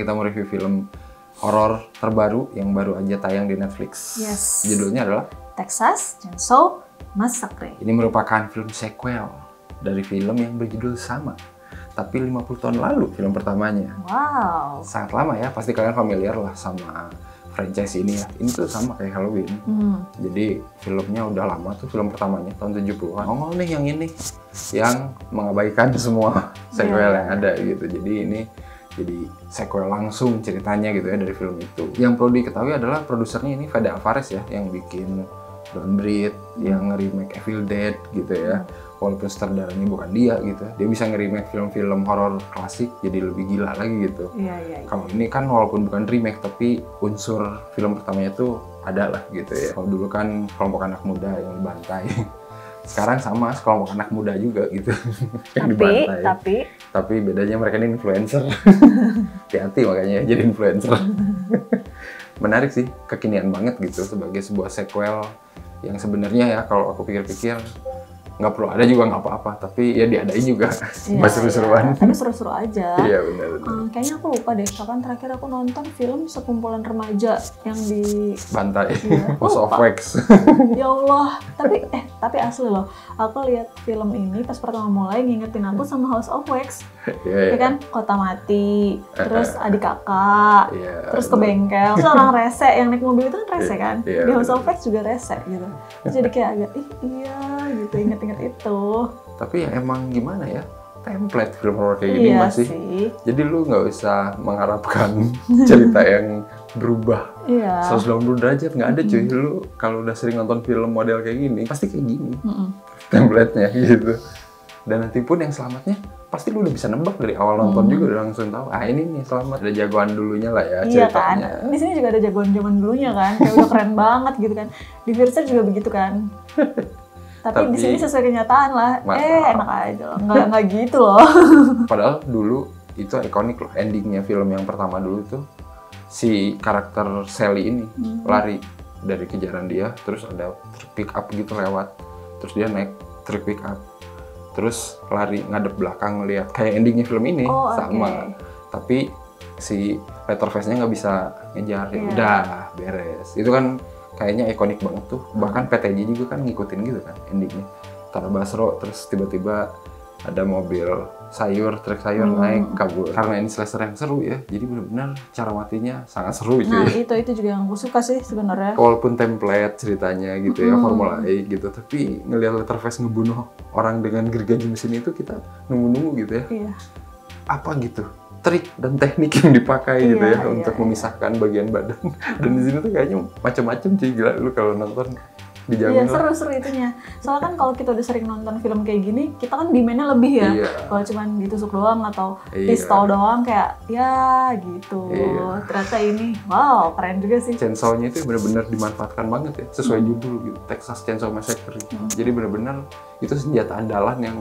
kita mau review film horor terbaru yang baru aja tayang di Netflix. Yes. Judulnya adalah Texas Chainsaw Massacre. Ini merupakan film sequel dari film yang berjudul sama, tapi 50 tahun lalu film pertamanya. Wow. Sangat lama ya, pasti kalian familiar lah sama franchise ini ya. Ini tuh sama kayak Halloween. Jadi filmnya udah lama tuh, film pertamanya tahun 70-an. Nongol nih yang ini, yang mengabaikan semua sequel yang ada gitu. Jadi ini jadi sequel langsung ceritanya gitu ya dari film itu. Yang perlu diketahui adalah produsernya ini Fede Alvarez ya, yang bikin Don't Breathe, yang nge-remake Evil Dead gitu ya. Walaupun sutradaranya bukan dia gitu, dia bisa nge-remake film-film horor klasik jadi lebih gila lagi gitu. Iya. Kalau ini kan walaupun bukan remake tapi unsur film pertamanya itu ada lah gitu ya. Kalau dulu kan kelompok anak muda yang dibantai. Sekarang sama sekelompok anak muda juga gitu yang dibantai. Tapi bedanya mereka ini influencer. Hati-hati makanya jadi influencer. Menarik sih, kekinian banget gitu sebagai sebuah sequel yang sebenarnya ya kalau aku pikir-pikir nggak perlu ada juga nggak apa-apa, tapi ya diadain juga. Iya, seru-seruan. Tapi seru-seru aja. Iya benar. Kayaknya aku lupa deh kapan terakhir aku nonton film sekumpulan remaja yang di Bantai. Iya. House of Wax. Ya Allah, tapi asli loh. Aku lihat film ini pas pertama mulai ngingetin aku sama House of Wax. Iya Ya kan, kota mati, terus adik kakak, Iya, terus ke bengkel, terus orang rese yang naik mobil itu kan rese kan, Iya, di House of Wax juga rese gitu. Terus jadi kayak agak iya gitu, inget-inget itu. Tapi ya emang gimana ya, template film horor kayak gini Iya masih. sih. Jadi lu nggak usah mengharapkan cerita yang berubah Iya. 180 derajat, nggak ada cuy. Lu kalau udah sering nonton film model kayak gini, pasti kayak gini template-nya gitu. Dan nanti pun yang selamatnya pasti lu udah bisa nebak dari awal nonton juga, udah langsung tahu ini nih selamat. Ada jagoan dulunya lah ya Iya ceritanya. kan, di sini juga ada jagoan zaman dulunya kan, kayak udah keren banget gitu kan. Di Versailles juga begitu kan. Tapi di sini sesuai kenyataan lah. Enak aja loh. Nggak gitu loh. Padahal dulu itu ikonik loh, endingnya film yang pertama dulu tuh si karakter Sally ini lari dari kejaran dia, terus ada truk pick up gitu lewat, terus dia naik truk pick up, terus lari ngadep belakang ngeliat kayak endingnya film ini sama. Tapi si Leatherface-nya nggak bisa ngejar, ya udah beres. Itu kan kayaknya ikonik banget tuh. Bahkan PTJ juga kan ngikutin gitu kan endingnya. Tara Basro, terus tiba-tiba ada mobil sayur, truk sayur naik kabur. Karena ini slasher yang seru ya, jadi benar-benar cara matinya sangat seru cuy. Nah itu juga yang aku suka sih sebenarnya. Walaupun template ceritanya gitu ya, formula E gitu, tapi ngelihat Leatherface ngebunuh orang dengan gergaji mesin itu kita nunggu-nunggu gitu ya. Iya. Apa gitu? Trik dan teknik yang dipakai gitu ya untuk memisahkan bagian badan. Dan di sini tuh kayaknya macam-macam sih, gila lu kalau nonton dijamin Iya, seru-seru itunya. Soalnya kan kalau kita udah sering nonton film kayak gini, kita kan demand-nya lebih ya. Iya. Kalau cuman ditusuk doang atau pistol doang kayak ya gitu. Ternyata ini wow, keren juga sih. Chainsaw-nya itu benar-benar dimanfaatkan banget ya, sesuai judul gitu, Texas Chainsaw Massacre. Jadi benar-benar itu senjata andalan yang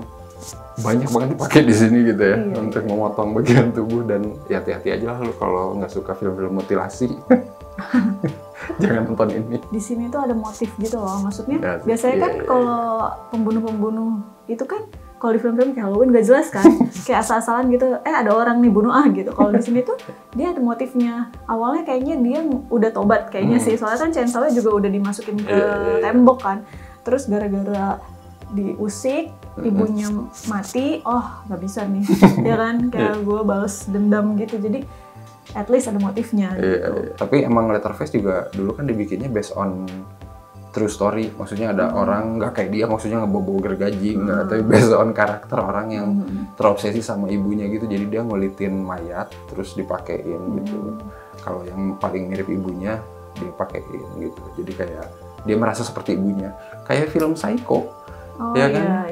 banyak banget dipakai di sini gitu ya, untuk memotong bagian tubuh. Dan ya hati-hati aja lah lu kalau nggak suka film-film mutilasi. Jangan nonton ini. Di sini tuh ada motif gitu loh, maksudnya biasanya kan kalau pembunuh-pembunuh itu kan kalau di film-film kayak Halloween gak jelas kan, kayak asal-asalan gitu, ada orang nih bunuh gitu. Kalau di sini tuh dia ada motifnya. Awalnya kayaknya dia udah tobat kayaknya sih, soalnya kan chainsaw-nya juga udah dimasukin ke tembok kan. Terus gara-gara diusik, ibunya mati, nggak bisa nih, ya kan, kayak gue balas dendam gitu. Jadi at least ada motifnya gitu. Tapi emang Leatherface juga dulu kan dibikinnya based on true story, maksudnya ada orang nggak kayak dia, maksudnya ngebawa gergaji, nggak, tapi based on karakter orang yang terobsesi sama ibunya gitu. Jadi dia ngulitin mayat terus dipakein gitu. Kalau yang paling mirip ibunya dia pakein gitu. Jadi kayak dia merasa seperti ibunya, kayak film Psycho. Ya kan,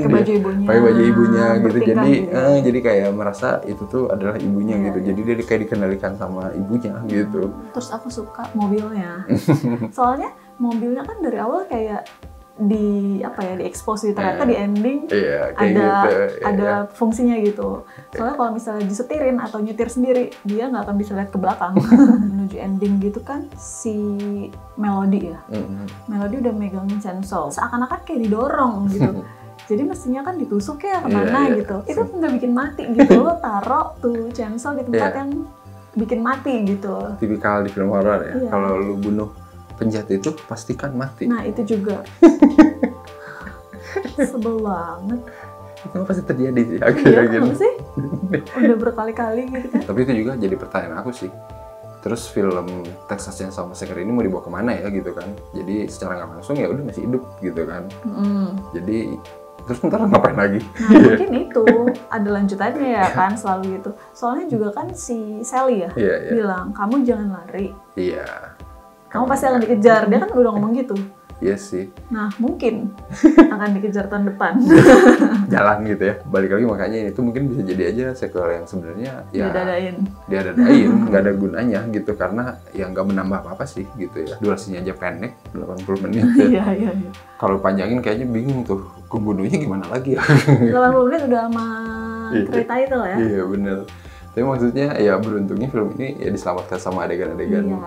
pakai baju ibunya, gitu. Jadi kayak merasa itu tuh adalah ibunya gitu. Jadi dia kayak dikendalikan sama ibunya gitu. Terus aku suka mobilnya, soalnya mobilnya kan dari awal kayak diekspos gitu, ternyata di ending ada fungsinya gitu. Soalnya kalau misalnya disetirin atau nyetir sendiri, dia nggak akan bisa lihat ke belakang. Menuju ending gitu kan, si Melody Melody udah megangin chainsaw, seakan-akan kayak didorong gitu. Jadi mestinya kan ditusuk ya kemana gitu. Itu nggak bikin mati gitu. Lo taruh tuh chainsaw di tempat yang bikin mati gitu. Tipikal di film horor ya. Iya. Kalau lu bunuh penjahat itu pastikan mati. Nah itu juga. Sebel banget. Itu pasti terjadi sih akhirnya gitu. Sih? Udah berkali-kali gitu kan. Tapi itu juga jadi pertanyaan aku sih. Terus film Texas Chainsaw Massacre ini mau dibawa kemana ya gitu kan. Jadi secara nggak langsung ya udah masih hidup gitu kan. Jadi terus ntar ngapain lagi? Nah mungkin itu ada lanjutannya ya kan, selalu gitu. Soalnya juga kan si Sally ya bilang, kamu jangan lari. Iya. Kamu pasti akan dikejar, dia kan udah ngomong gitu. Iya sih. Nah mungkin akan dikejar tahun depan. Jalan gitu ya. Balik lagi makanya itu mungkin bisa jadi aja sequel yang sebenarnya ya diadadain, nggak ada gunanya gitu karena ya nggak menambah apa-apa sih gitu ya. Durasinya aja pendek, 80 menit ya. Iya. Kalau panjangin kayaknya bingung tuh, pembunuhnya gimana lagi ya. 80 menit udah sama cerita itu ya. Iya bener. Tapi maksudnya ya beruntungnya film ini ya diselamatkan sama adegan-adegan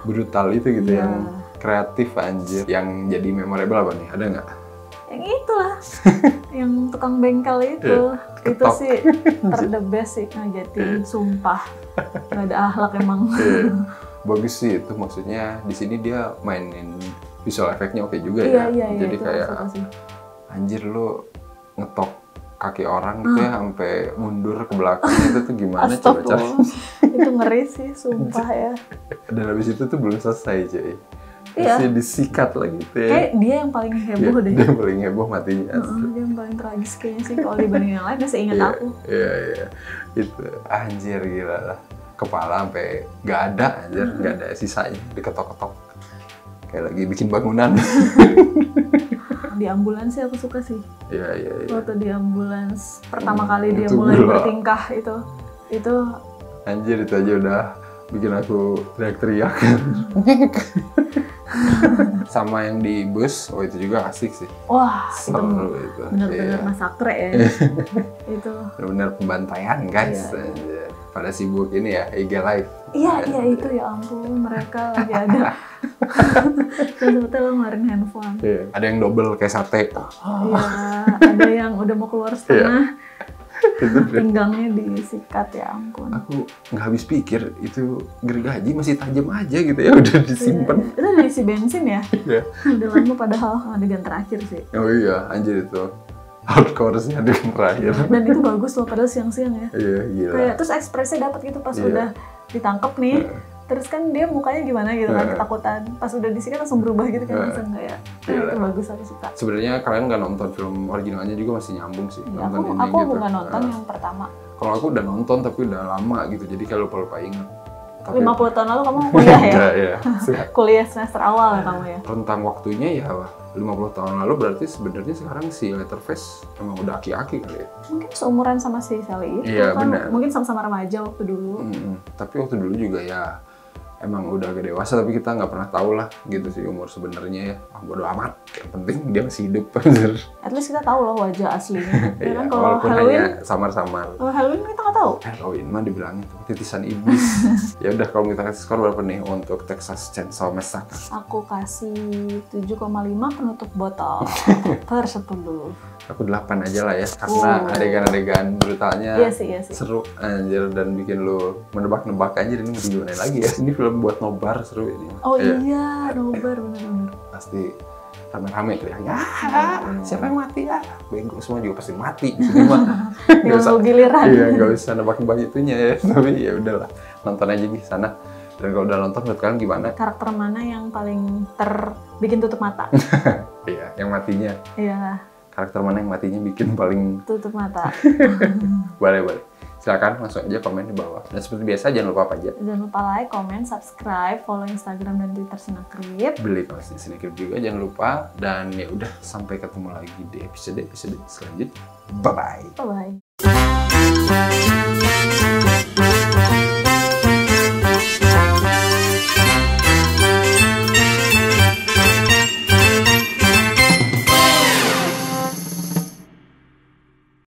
brutal itu gitu yang kreatif anjir. Yang jadi memorable apa nih? Ada nggak? Yang itulah, yang tukang bengkel itu. Itu sih the best sih ngagetin, sumpah. Nggak ada akhlak emang. Bagus sih itu, maksudnya di sini dia mainin visual efeknya oke juga ya. Jadi kayak anjir lu ngetok kaki orang gitu ya sampai mundur ke belakang itu tuh gimana coba cara. Itu ngeri sih sumpah ya. Dan habis itu tuh belum selesai cuy. Iya. Masih disikat lagi tuh ya. Kayak dia yang paling heboh deh. Dia yang paling heboh matinya. Dia yang paling tragis kayaknya sih kalau dibanding yang lain masih ingat aku. Iya. Itu anjir gila lah. Kepala sampai nggak ada anjir, nggak ada sisanya, diketok-ketok. Kayak lagi bikin bangunan. Di ambulans sih aku suka sih. Iya. Waktu di ambulans pertama kali dia mulai bertingkah itu anjir itu aja udah bikin aku teriak-teriak. Sama yang di bus, itu juga asik sih. Wah, seru itu. Bener-bener masakre ya. Itu. Bener-bener pembantaian guys. Pada sibuk ini ya, IG Live. Iya itu ya ampun, mereka lagi ada. Sebetulnya lo ngeluarin handphone. Ada yang double kayak sate. Iya, ada yang udah mau keluar setengah. Pinggangnya disikat, ya ampun. Aku nggak habis pikir itu gergaji masih tajam aja gitu ya, udah disimpan. Itu udah isi bensin ya? Udah lama padahal adegan terakhir sih. Oh iya, anjir itu. Hardcore-nya adegan terakhir. Dan itu bagus loh, padahal siang-siang ya. Iya, gila. Kayak terus ekspresinya dapat gitu pas udah ditangkap nih. Terus kan dia mukanya gimana gitu kan, ketakutan. Pas udah disikat langsung berubah gitu kan, langsung kayak itu bagus, aku suka. Sebenarnya kalian nggak nonton film originalnya juga masih nyambung sih. Ya, aku bukan nonton yang pertama. Kalau aku udah nonton tapi udah lama gitu, jadi kalau lupa ingat. 50 tahun lalu kamu kuliah ya? Iya. Kuliah semester awal ya kamu ya? Rentang waktunya ya 50 tahun lalu, berarti sebenarnya sekarang si Leatherface emang udah aki-aki kali ya? Mungkin seumuran sama si Sally itu kan, bener. Mungkin sama-sama remaja waktu dulu. Tapi waktu dulu juga ya emang udah agak dewasa, tapi kita nggak pernah tahu lah gitu sih umur sebenarnya ya. Bodo amat, yang penting dia masih hidup. At least kita tahu loh wajah aslinya. Ya kan kalau walaupun Halloween hanya samar-samar. Kalau Halloween kita nggak tahu. Halloween mah dibilangin tuh titisan iblis. Ya udah, kalau kita kasih skor berapa nih untuk Texas Chainsaw Massacre? Aku kasih 7,5 penutup botol per 10. Aku 8 aja lah ya, karena adegan-adegan brutalnya iya sih. seru anjir, dan bikin lu menebak-nebak anjir ini mau digimana lagi ya. Ini film buat nobar, seru ini. Oh iya, nobar bener-bener. Pasti rame-rame teriak, ya siapa yang mati ya? Bego semua juga pasti mati. Gak usah giliran. Iya, gak usah nebak-nebak itunya ya. Tapi ya udahlah, nonton aja di sana. Dan kalau udah nonton, menurut kalian gimana? Karakter mana yang paling bikin tutup mata? Iya, yang matinya. Iya. Karakter mana yang matinya bikin paling tutup mata? Boleh. Silakan langsung aja komen di bawah. Dan seperti biasa jangan lupa apa aja? Jangan lupa like, comment, subscribe, follow Instagram dan Twitter Sinakrip. Beli kaosnya Sinakrip juga jangan lupa. Dan ya udah, sampai ketemu lagi di episode selanjutnya. Bye bye.